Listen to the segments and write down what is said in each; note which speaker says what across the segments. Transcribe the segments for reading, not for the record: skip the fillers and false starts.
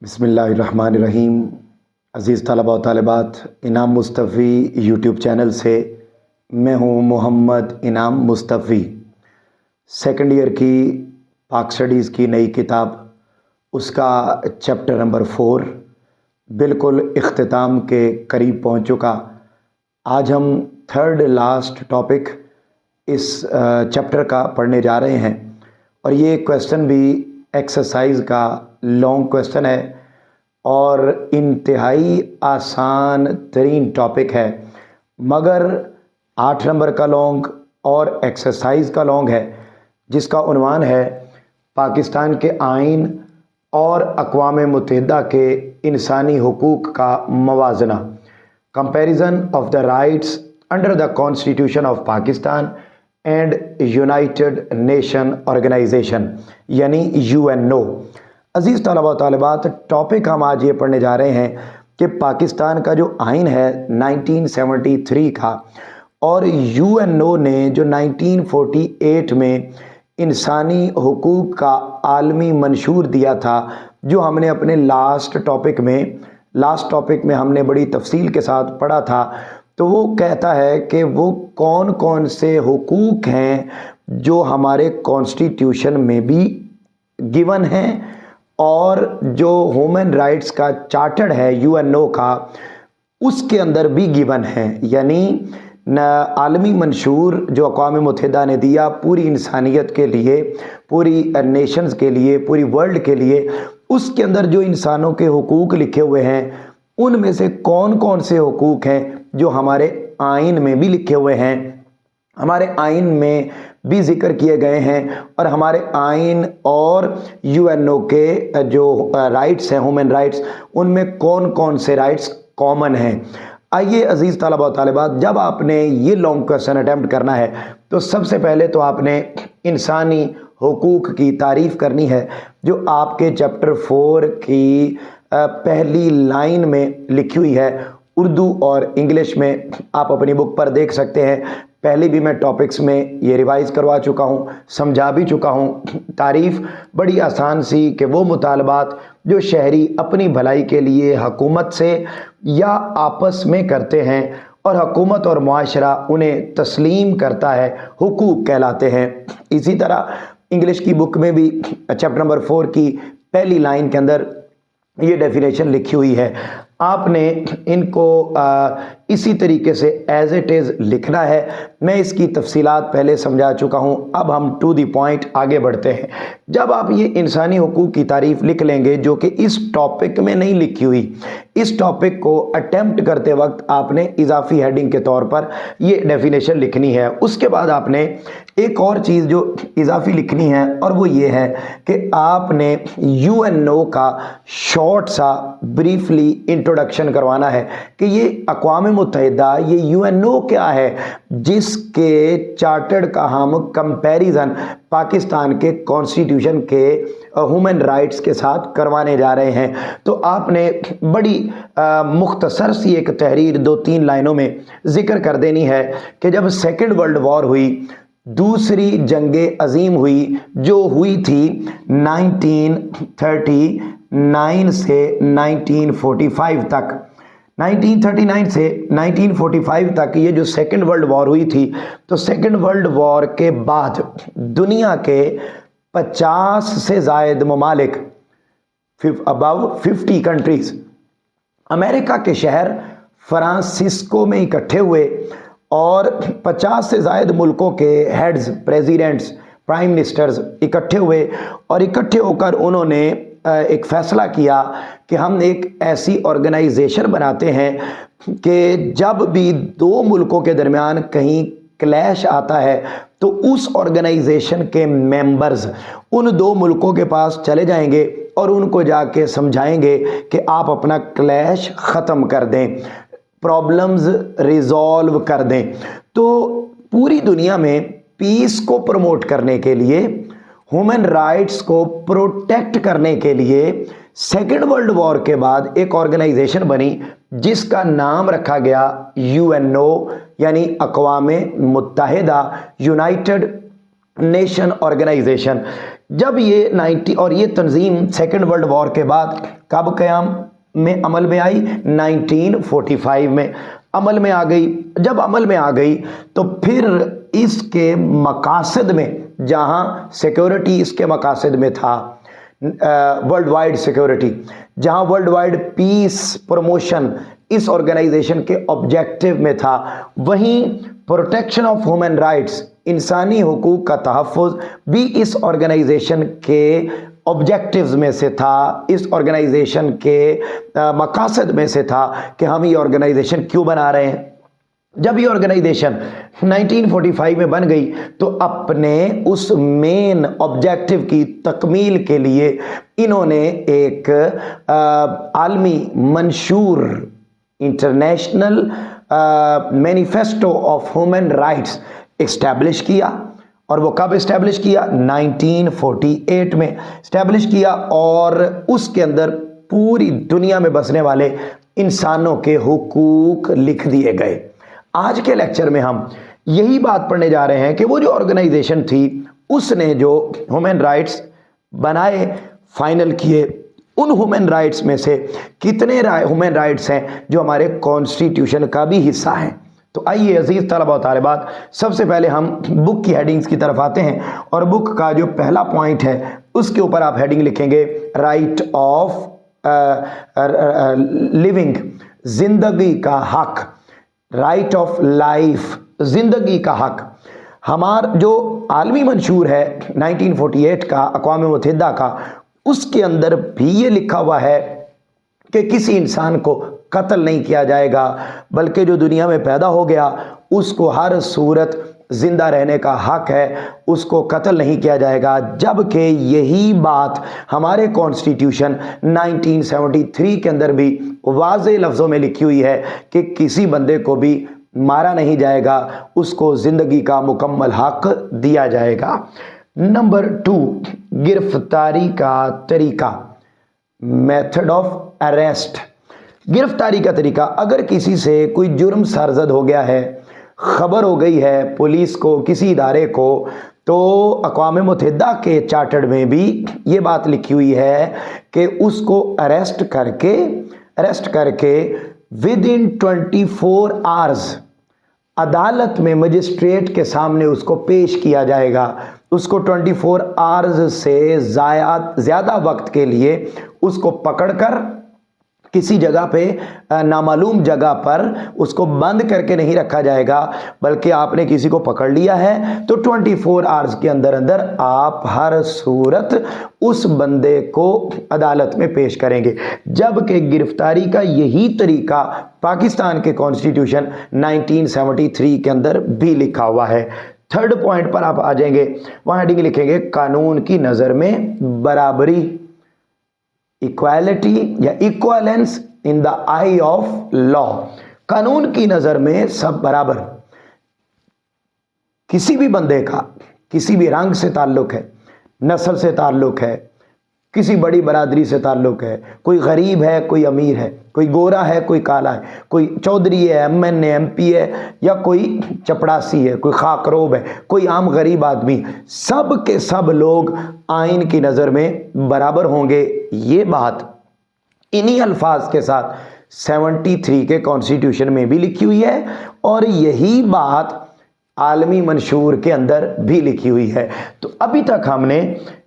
Speaker 1: बिस्मिल्लाहिर्रहमानिर्रहीम। अज़ीज़ तलबा व तालिबात, इनाम मुस्तफ़ी यूट्यूब चैनल से मैं हूँ मोहम्मद इनाम मुस्तफ़ी। सेकंड ईयर की पाक स्टडीज़ की नई किताब, उसका चैप्टर नंबर 4 बिल्कुल इख्तिताम के करीब पहुँच चुका। आज हम थर्ड लास्ट टॉपिक इस चैप्टर का पढ़ने जा रहे हैं और ये क्वेश्चन भी एक्सरसाइज का लॉन्ग क्वेश्चन है और इंतहाई आसान तरीन टॉपिक है, मगर 8 नंबर का लॉन्ग और एक्सरसाइज का लॉन्ग है, जिसका उन्वान है पाकिस्तान के आइन और अक़वाम मुत्तहिदा के इंसानी हुकूक का मवाजना, comparison of the rights under the constitution of Pakistan and United Nation organisation यानी UNO। अज़ीज़ तलबा व तालिबात, टॉपिक हम आज ये पढ़ने जा रहे हैं कि पाकिस्तान का जो आइन है 1973 का और UNO ने जो 1948 में इंसानी हुकूक का आलमी मंशूर दिया था, जो हमने अपने लास्ट टॉपिक में हमने बड़ी तफसील के साथ पढ़ा था। तो वो कहता है कि वो कौन कौन से हुकूक हैं जो हमारे कॉन्स्टिट्यूशन में भी गिवन हैं और जो ह्यूमन राइट्स का चार्टर्ड है UNO का, उसके अंदर भी गिवन है। यानी आलमी मंशूर जो अक़वाम मुत्तहिदा ने दिया पूरी इंसानियत के लिए, पूरी नेशंस के लिए, पूरी वर्ल्ड के लिए, उसके अंदर जो इंसानों के हुकूक लिखे हुए हैं, उनमें से कौन कौन से हुकूक हैं जो हमारे आइन में भी लिखे हुए हैं, हमारे आइन में भी जिक्र किए गए हैं, और हमारे आइन और UNO के जो राइट्स हैं, ह्यूमन राइट्स, उनमें कौन कौन से राइट्स कॉमन हैं। आइए अजीज़ तलबा व तालिबात, जब आपने ये लॉन्ग क्वेश्चन अटैम्प्ट करना है तो सबसे पहले तो आपने इंसानी हुकूक की तारीफ़ करनी है, जो आपके चैप्टर 4 की पहली लाइन में लिखी हुई है। उर्दू और इंग्लिश में आप अपनी बुक पर देख सकते हैं। पहले भी मैं टॉपिक्स में ये रिवाइज करवा चुका हूँ, समझा भी चुका हूँ। तारीफ़ बड़ी आसान सी कि वो मुतालबात जो शहरी अपनी भलाई के लिए हुकूमत से या आपस में करते हैं और हुकूमत और मुआशरा उन्हें तस्लीम करता है, हुकूक कहलाते हैं। इसी तरह इंग्लिश की बुक में भी चैप्टर नंबर 4 की पहली लाइन के अंदर ये डेफिनेशन लिखी हुई है। आपने इनको इसी तरीके से एज इट इज़ लिखना है। मैं इसकी तफसीलात पहले समझा चुका हूँ, अब हम टू दी पॉइंट आगे बढ़ते हैं। जब आप ये इंसानी हुकूक की तारीफ़ लिख लेंगे, जो कि इस टॉपिक में नहीं लिखी हुई, इस टॉपिक को अटेम्प्ट करते वक्त आपने इजाफी हेडिंग के तौर पर ये डेफिनेशन लिखनी है। उसके बाद आपने एक और चीज़ जो इजाफी लिखनी है, और वो ये है कि आपने UNO का शॉर्ट सा ब्रीफली इंट्रोडक्शन करवाना है कि ये अक़वाम मुत्तहिदा, ये UNO क्या है, जिसके चार्टर्ड का हम कंपैरिजन पाकिस्तान के कॉन्स्टिट्यूशन के ह्यूमन राइट्स के साथ करवाने जा रहे हैं। तो आपने बड़ी मुख्तसर सी एक तहरीर 2-3 लाइनों में जिक्र कर देनी है कि जब सेकेंड वर्ल्ड वॉर हुई, दूसरी जंगे अजीम हुई, जो हुई थी 1939 से 1945 तक, 1939 से 1945 तक ये जो सेकेंड वर्ल्ड वॉर हुई थी, तो सेकेंड वर्ल्ड वॉर के बाद दुनिया के 50 से ज़ायद ममालिक, अबव 50 कंट्रीज़, अमेरिका के शहर फ्रांसिस्को में इकट्ठे हुए और 50 से ज़ायद मुल्कों के हेड्स, प्रेसिडेंट्स, प्राइम मिनिस्टर्स इकट्ठे हुए और इकट्ठे होकर उन्होंने एक फ़ैसला किया कि हम एक ऐसी ऑर्गेनाइजेशन बनाते हैं कि जब भी दो मुल्कों के दरमियान कहीं क्लैश आता है तो उस ऑर्गेनाइजेशन के मेंबर्स उन दो मुल्कों के पास चले जाएंगे और उनको जाके समझाएंगे कि आप अपना क्लैश ख़त्म कर दें, प्रॉब्लम्स रिजॉल्व कर दें। तो पूरी दुनिया में पीस को प्रमोट करने के लिए, ह्यूमन राइट्स को प्रोटेक्ट करने के लिए सेकेंड वर्ल्ड वॉर के बाद एक ऑर्गेनाइजेशन बनी जिसका नाम रखा गया UNO यानी अक़वाम मुत्तहिदा, यूनाइटेड नेशन ऑर्गेनाइजेशन। जब ये 90 और ये तंजीम सेकेंड वर्ल्ड वॉर के बाद कब क़याम में अमल में आई, 1945 में अमल में आ गई। जब अमल में आ गई तो फिर इसके मकासद में, जहाँ सिक्योरिटी इसके मकासद में था, वर्ल्ड वाइड सिक्योरिटी, जहाँ वर्ल्ड वाइड पीस प्रमोशन इस ऑर्गेनाइजेशन के ऑब्जेक्टिव में था, वहीं प्रोटेक्शन ऑफ ह्यूमन राइट्स, इंसानी हुकूक का तहफ़्फ़ुज़ भी इस ऑर्गेनाइजेशन के ऑब्जेक्टिव्स में से था, इस ऑर्गेनाइजेशन के मकासद में से था कि हम ये ऑर्गेनाइजेशन क्यों बना रहे हैं। जब ये ऑर्गेनाइजेशन 1945 में बन गई तो अपने उस मेन ऑब्जेक्टिव की तकमील के लिए इन्होंने एक आलमी मंशूर, international manifesto of human rights establish किया। और वो कब इस्टेब्लिश किया, 1948 में इस्टेब्लिश किया, और उसके अंदर पूरी दुनिया में बसने वाले इंसानों के हुकूक लिख दिए गए। आज के लेक्चर में हम यही बात पढ़ने जा रहे हैं कि वो जो ऑर्गेनाइजेशन थी उसने जो ह्यूमन राइट्स बनाए, फाइनल किए, उन ह्यूमन राइट्स में से कितने ह्यूमन राइट्स हैं जो हमारे कॉन्स्टिट्यूशन का भी हिस्सा हैं। तो आइए अजीज तलबा और तालिबात, सबसे पहले हम बुक की हेडिंग्स की तरफ आते हैं, और बुक का जो पहला पॉइंट है उसके ऊपर आप हेडिंग लिखेंगे राइट ऑफ लिविंग, जिंदगी का हक, राइट ऑफ लाइफ, जिंदगी का हक। हमारा जो आलमी मंशूर है 1948 का, अक़वाम मुत्तहिदा का, उसके अंदर भी ये लिखा हुआ है कि किसी इंसान को कत्ल नहीं किया जाएगा, बल्कि जो दुनिया में पैदा हो गया उसको हर सूरत जिंदा रहने का हक है, उसको कत्ल नहीं किया जाएगा। जबकि यही बात हमारे कॉन्स्टिट्यूशन 1973 के अंदर भी वाज़े लफ्ज़ों में लिखी हुई है कि किसी बंदे को भी मारा नहीं जाएगा, उसको ज़िंदगी का मुकम्मल हक दिया जाएगा। नंबर 2, गिरफ्तारी का तरीका, मेथड ऑफ अरेस्ट। गिरफ्तारी का तरीका, अगर किसी से कोई जुर्म सरजद हो गया है, खबर हो गई है पुलिस को, किसी इदारे को, तो अक़वाम मुत्तहिदा के चार्टर में भी ये बात लिखी हुई है कि उसको अरेस्ट करके विद इन 24 आवर्स अदालत में मजिस्ट्रेट के सामने उसको पेश किया जाएगा। उसको 24 आवर्स से ज़्यादा वक्त के लिए उसको पकड़कर किसी जगह पे, नामालूम जगह पर उसको बंद करके नहीं रखा जाएगा, बल्कि आपने किसी को पकड़ लिया है तो 24 आवर्स के अंदर अंदर आप हर सूरत उस बंदे को अदालत में पेश करेंगे। जबकि गिरफ्तारी का यही तरीका पाकिस्तान के कॉन्स्टिट्यूशन 1973 के अंदर भी लिखा हुआ है। थर्ड पॉइंट पर आप आ जाएंगे, वहाँ हेडिंग लिखेंगे कानून की नज़र में बराबरी, इक्वालिटी या equivalence in the I of law. कानून की नजर में सब बराबर। किसी भी बंदे का किसी भी रंग से ताल्लुक है, नस्ल से ताल्लुक है, किसी बड़ी बरादरी से ताल्लुक है, कोई गरीब है, कोई अमीर है, कोई गोरा है, कोई काला है, कोई चौधरी है, MN है, MP है, या कोई चपड़ासी है, कोई खाकरोब है, कोई आम गरीब आदमी, सब के सब लोग आइन की नज़र में बराबर होंगे। ये बात इन्हीं अल्फाज के साथ 73 के कॉन्स्टिट्यूशन में भी लिखी हुई है, और यही बात आलमी मंशूर के अंदर भी लिखी हुई है। तो अभी तक हमने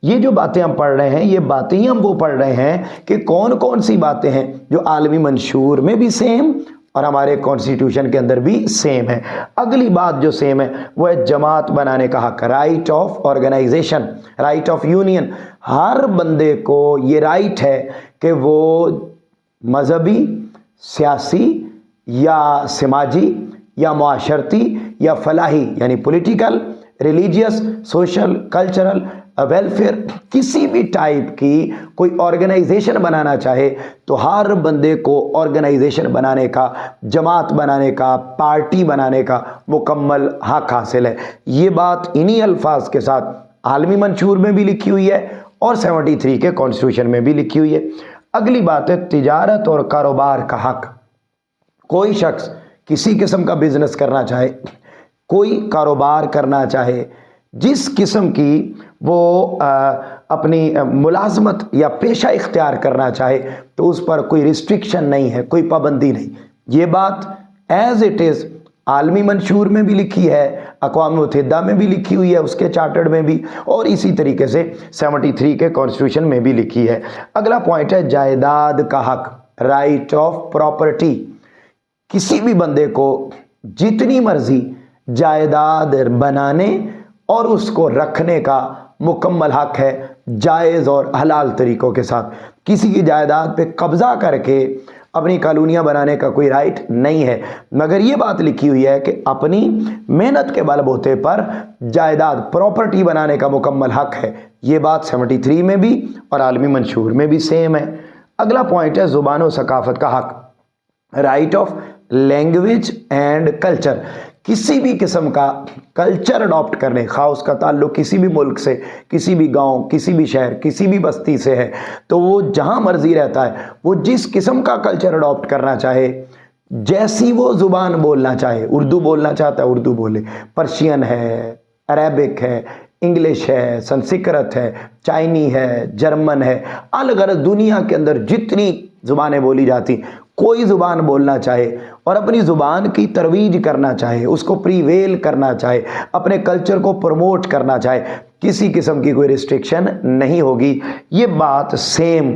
Speaker 1: ये जो बातें हम पढ़ रहे हैं, ये बातें ही हम वो पढ़ रहे हैं कि कौन कौन सी बातें हैं जो आलमी मंशूर में भी सेम और हमारे कॉन्स्टिट्यूशन के अंदर भी सेम है। अगली बात जो सेम है वो है जमात बनाने का हक, right of organisation, right of union. हर बंदे को ये राइट है कि वो मजहबी, सियासी या समाजी या मुआशरती या फलाही यानी political, religious, social, cultural, welfare, किसी भी टाइप की कोई ऑर्गेनाइजेशन बनाना चाहे तो हर बंदे को ऑर्गेनाइजेशन बनाने का, जमात बनाने का, पार्टी बनाने का मुकम्मल हक हासिल है। ये बात इन्हीं अल्फाज के साथ आलमी मंशूर में भी लिखी हुई है और 73 के कॉन्स्टिट्यूशन में भी लिखी हुई है। अगली बात है तिजारत और कारोबार का हक। कोई शख्स किसी किस्म का बिजनेस करना चाहे, कोई कारोबार करना चाहे, जिस किस्म की वो अपनी मुलाजमत या पेशा इख्तियार करना चाहे तो उस पर कोई रिस्ट्रिक्शन नहीं है, कोई पाबंदी नहीं। ये बात एज इट इज़ आलमी मंशूर में भी लिखी है, अक़वाम मुत्तहिदा में भी लिखी हुई है, उसके चार्टर्ड में भी, और इसी तरीके से 73 के कॉन्स्टिट्यूशन में भी लिखी है। अगला पॉइंट है जायदाद का हक, राइट ऑफ प्रॉपर्टी। किसी भी बंदे को जितनी मर्जी जायदाद बनाने और उसको रखने का मुकम्मल हक है, जायज़ और हलाल तरीक़ों के साथ। किसी की जायदाद पे कब्ज़ा करके अपनी कॉलोनियाँ बनाने का कोई राइट नहीं है, मगर ये बात लिखी हुई है कि अपनी मेहनत के बलबूते पर जायदाद प्रॉपर्टी बनाने का मुकम्मल हक है। ये बात 73 में भी और आलमी मंशूर में भी सेम है। अगला पॉइंट है ज़ुबान और सकाफ़त का हक, right of language and culture. किसी भी किस्म का कल्चर अडॉप्ट करने, खा उसका ताल्लुक किसी भी मुल्क से, किसी भी गांव, किसी भी शहर, किसी भी बस्ती से है, तो वो जहां मर्जी रहता है, वो जिस किस्म का कल्चर अडॉप्ट करना चाहे, जैसी वो ज़ुबान बोलना चाहे, उर्दू बोलना चाहता है उर्दू बोले, पर्शियन है, अरेबिक है, इंग्लिश है, संस्कृत है, चाइनी है, जर्मन है, अलग अलग दुनिया के अंदर जितनी ज़ुबानें बोली जाती, कोई ज़ुबान बोलना चाहे और अपनी ज़ुबान की तरवीज करना चाहे, उसको प्रीवेल करना चाहे, अपने कल्चर को प्रमोट करना चाहे, किसी किस्म की कोई रिस्ट्रिक्शन नहीं होगी। ये बात सेम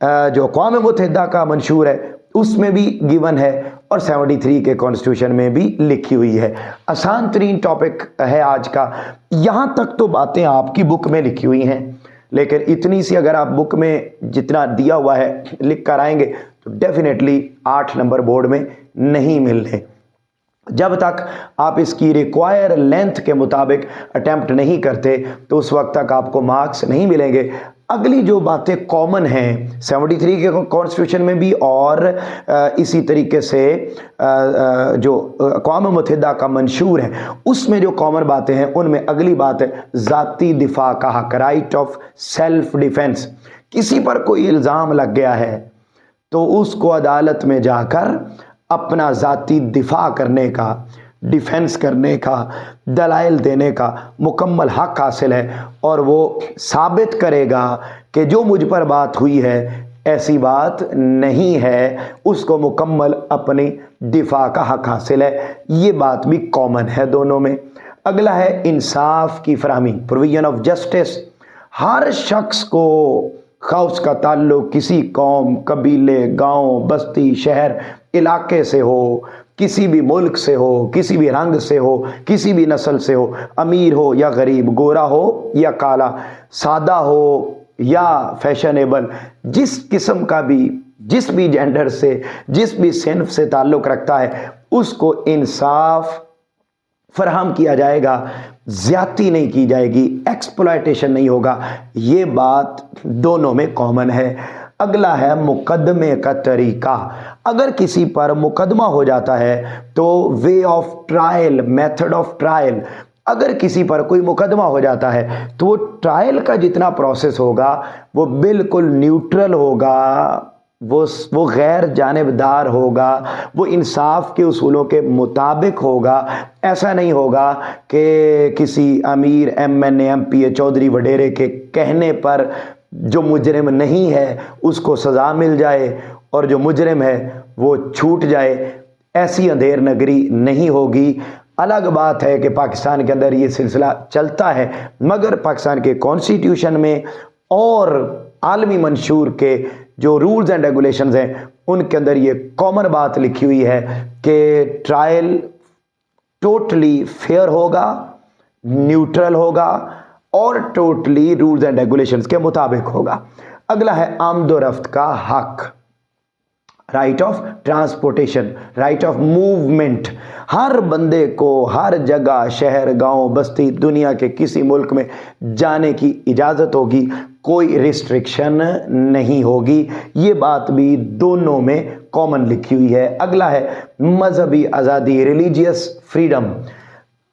Speaker 1: जो अक़वाम मुत्तहिदा का मंशूर है उसमें भी गिवन है और 73 के कॉन्स्टिट्यूशन में भी लिखी हुई है। आसान तरीन टॉपिक है आज का। यहाँ तक तो बातें आपकी बुक में लिखी हुई हैं, लेकिन इतनी सी अगर आप बुक में जितना दिया हुआ है लिख कर आएंगे तो डेफिनेटली 8 नंबर बोर्ड में नहीं मिलने। जब तक आप इसकी रिक्वायर लेंथ के मुताबिक अटेम्प्ट नहीं करते तो उस वक्त तक आपको मार्क्स नहीं मिलेंगे। अगली जो बातें कॉमन हैं 73 के कॉन्स्टिट्यूशन में भी और इसी तरीके से जो अक़वाम मुत्तहिदा का मंशूर है उसमें जो कॉमन बातें हैं उनमें अगली बात है ज़ाती दिफा का हक, राइट ऑफ सेल्फ डिफेंस। किसी पर कोई इल्ज़ाम लग गया है तो उसको अदालत में जाकर अपना ज़ाती दिफा करने का, डिफेंस करने का, दलाइल देने का मुकम्मल हक हासिल है और वो साबित करेगा कि जो मुझ पर बात हुई है ऐसी बात नहीं है, उसको मुकम्मल अपनी दिफा का हक हासिल है। ये बात भी कॉमन है दोनों में। अगला है इंसाफ की फराहमी, प्रोविजन ऑफ जस्टिस। हर शख्स को खा उसका ताल्लुक किसी कौम, कबीले, गांव, बस्ती, शहर, इलाके से हो, किसी भी मुल्क से हो, किसी भी रंग से हो, किसी भी नस्ल से हो, अमीर हो या गरीब, गोरा हो या काला, सादा हो या फैशनेबल, जिस किस्म का भी, जिस भी जेंडर से, जिस भी सिन्फ से ताल्लुक़ रखता है उसको इंसाफ फराहम किया जाएगा, ज़्यादती नहीं की जाएगी, एक्सप्लॉयटेशन नहीं होगा। ये बात दोनों में कॉमन है। अगला है मुकदमे का तरीका। अगर किसी पर मुकदमा हो जाता है तो way of trial, method of trial. अगर किसी पर कोई मुकदमा हो जाता है तो वो ट्रायल का जितना प्रोसेस होगा वो बिल्कुल न्यूट्रल होगा, वो गैर जानिबदार होगा, वो इंसाफ के उसूलों के मुताबिक होगा। ऐसा नहीं होगा कि किसी अमीर MNA MPA चौधरी वडेरे के कहने पर जो मुजरिम नहीं है उसको सज़ा मिल जाए और जो मुजरिम है वो छूट जाए। ऐसी अंधेर नगरी नहीं होगी। अलग बात है कि पाकिस्तान के अंदर ये सिलसिला चलता है, मगर पाकिस्तान के कॉन्स्टिट्यूशन में और आलमी मंशूर के जो रूल्स एंड रेगुलेशंस हैं उनके अंदर ये कॉमन बात लिखी हुई है कि ट्रायल टोटली फेयर होगा, न्यूट्रल होगा और टोटली रूल्स एंड रेगुलेशंस के मुताबिक होगा। अगला है आमदोरफ्त का हक, right of transportation, right of movement. हर बंदे को हर जगह, शहर, गांव, बस्ती, दुनिया के किसी मुल्क में जाने की इजाज़त होगी, कोई रिस्ट्रिक्शन नहीं होगी। ये बात भी दोनों में कॉमन लिखी हुई है। अगला है मजहबी आज़ादी, रिलीजियस फ्रीडम।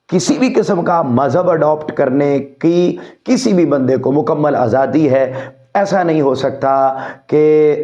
Speaker 1: किसी भी किस्म का मज़हब अडॉप्ट करने की किसी भी बंदे को मुकम्मल आज़ादी है। ایسا نہیں ہو سکتا کہ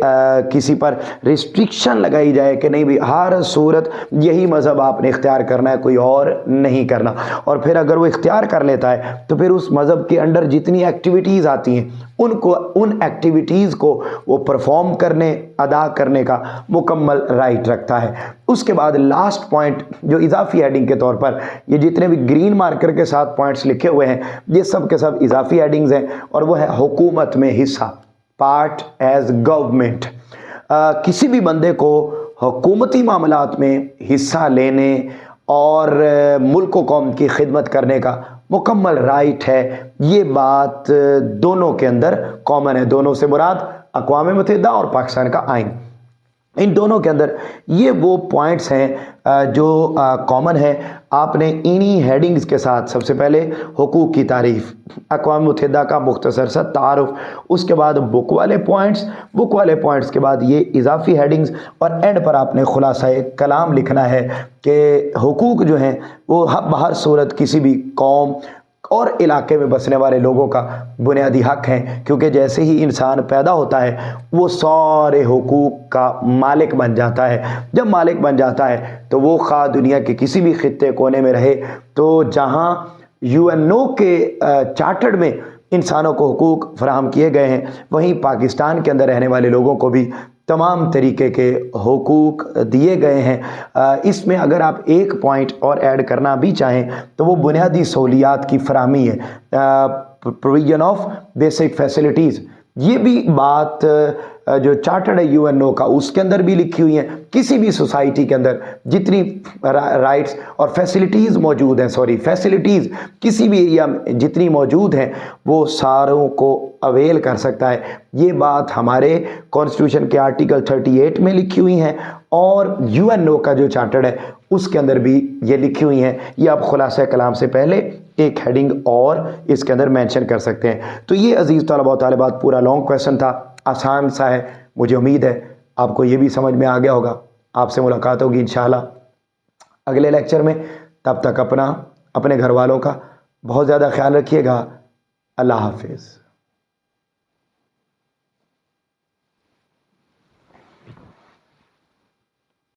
Speaker 1: کسی پر ریسٹرکشن لگائی جائے کہ نہیں بھی ہر صورت یہی مذہب آپ نے اختیار کرنا ہے، کوئی اور نہیں کرنا۔ اور پھر اگر وہ اختیار کر لیتا ہے تو پھر اس مذہب کے انڈر جتنی ایکٹیویٹیز آتی ہیں ان ایکٹیویٹیز کو وہ پرفارم کرنے، ادا کرنے کا مکمل رائٹ رکھتا ہے۔ اس کے بعد لاسٹ پوائنٹ جو اضافی ہیڈنگ کے طور پر یہ جتنے بھی گرین مارکر کے ساتھ پوائنٹس لکھے ہوئے ہیں یہ سب کے سب اضافی ہیڈنگز ہیں، اور وہ ہے حکومت میں حصہ، پارٹ ایز گورنمنٹ۔ کسی بھی بندے کو حکومتی معاملات میں حصہ لینے اور ملک و قوم کی خدمت کرنے کا مکمل رائٹ ہے، یہ بات دونوں کے اندر کامن ہے۔ دونوں سے مراد اقوام متحدہ اور پاکستان کا آئین، ان دونوں کے اندر یہ وہ پوائنٹس ہیں جو کامن ہے۔ آپ نے انہی ہیڈنگز کے ساتھ سب سے پہلے حقوق کی تعریف، اقوام متحدہ کا مختصر سا تعارف، اس کے بعد بک والے پوائنٹس کے بعد یہ اضافی ہیڈنگز، اور اینڈ پر آپ نے خلاصہ کلام لکھنا ہے کہ حقوق جو ہیں وہ بہر صورت کسی بھی قوم اور علاقے میں بسنے والے لوگوں کا بنیادی حق ہیں، کیونکہ جیسے ہی انسان پیدا ہوتا ہے وہ سارے حقوق کا مالک بن جاتا ہے۔ جب مالک بن جاتا ہے تو وہ خواہ دنیا کے کسی بھی خطے کونے میں رہے، تو جہاں UNO کے چارٹرڈ میں انسانوں کو حقوق فراہم کیے گئے ہیں، وہیں پاکستان کے اندر رہنے والے لوگوں کو بھی تمام طریقے کے حقوق دیے گئے ہیں۔ اس میں اگر آپ ایک پوائنٹ اور ایڈ کرنا بھی چاہیں تو وہ بنیادی سہولیات کی فراہمی ہے، پروویژن آف بیسک فیسلٹیز۔ یہ بھی بات جو چارٹرڈ ہے UNO کا اس کے اندر بھی لکھی ہوئی ہیں۔ کسی بھی سوسائٹی کے اندر جتنی رائٹس اور فیسلٹیز موجود ہیں، فیسلٹیز کسی بھی ایریا میں جتنی موجود ہیں وہ ساروں کو اویل کر سکتا ہے۔ یہ بات ہمارے کانسٹیٹیوشن کے آرٹیکل 38 میں لکھی ہوئی ہیں، اور UNO کا جو چارٹرڈ ہے اس کے اندر بھی یہ لکھی ہوئی ہیں۔ یہ آپ خلاصہ کلام سے پہلے ایک ہیڈنگ اور اس کے اندر مینشن کر سکتے ہیں۔ تو یہ عزیز طلباء و طالبات پورا لانگ کویسچن تھا، آسان سا ہے۔ مجھے امید ہے آپ کو یہ بھی سمجھ میں آ گیا ہوگا۔ آپ سے ملاقات ہوگی انشاءاللہ اگلے لیکچر میں۔ تب تک اپنے گھر والوں کا بہت زیادہ خیال رکھیے گا۔ اللہ حافظ۔